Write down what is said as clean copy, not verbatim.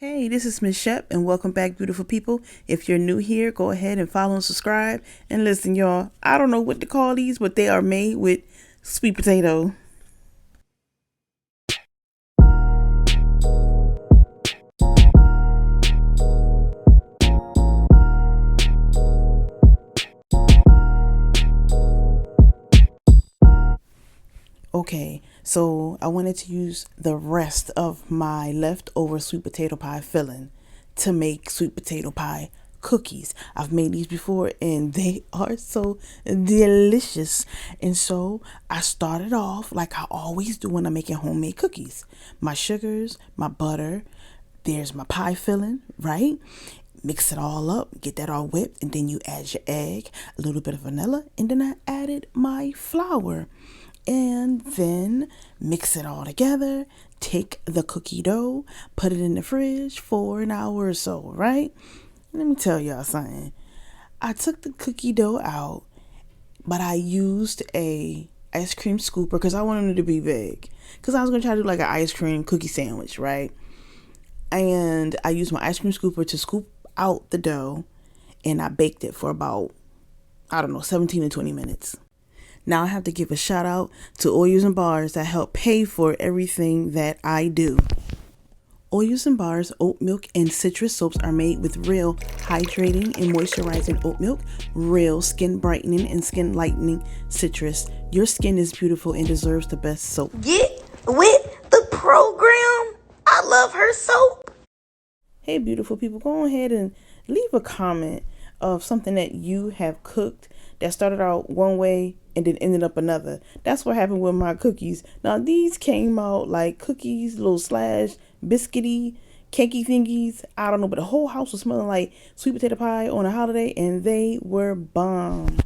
Hey, this is Miss Shep, and welcome back, beautiful people. If you're new here, go ahead and follow and subscribe. And listen, y'all, I don't know what to call these, but they are made with sweet potato. Okay, so I wanted to use the rest of my leftover sweet potato pie filling to make sweet potato pie cookies. I've made these before and they are so delicious. And so I started off like I always do when I'm making homemade cookies. My sugars, my butter, there's my pie filling, right? Mix it all up, get that all whipped, and then you add your egg, a little bit of vanilla, and then I added my flour. And then mix it all together, take the cookie dough, put it in the fridge for an hour or so, right? Let me tell y'all something. I took the cookie dough out, but I used a ice cream scooper because I wanted it to be big. Because I was going to try to do like an ice cream cookie sandwich, right? And I used my ice cream scooper to scoop out the dough, and I baked it for about, 17 to 20 minutes. Now I have to give a shout out to Oils and Bars that help pay for everything that I do. Oils and Bars oat milk and citrus soaps are made with real hydrating and moisturizing oat milk, real skin brightening and skin lightening citrus. Your skin is beautiful and deserves the best soap. Get with the program. I love her soap. Hey, beautiful people, go ahead and leave a comment of something that you have cooked that started out one way and then ended up another. That's what happened with my cookies. Now, these came out like cookies, little slash, biscuity, cakey thingies. I don't know, but the whole house was smelling like sweet potato pie on a holiday, and they were bomb.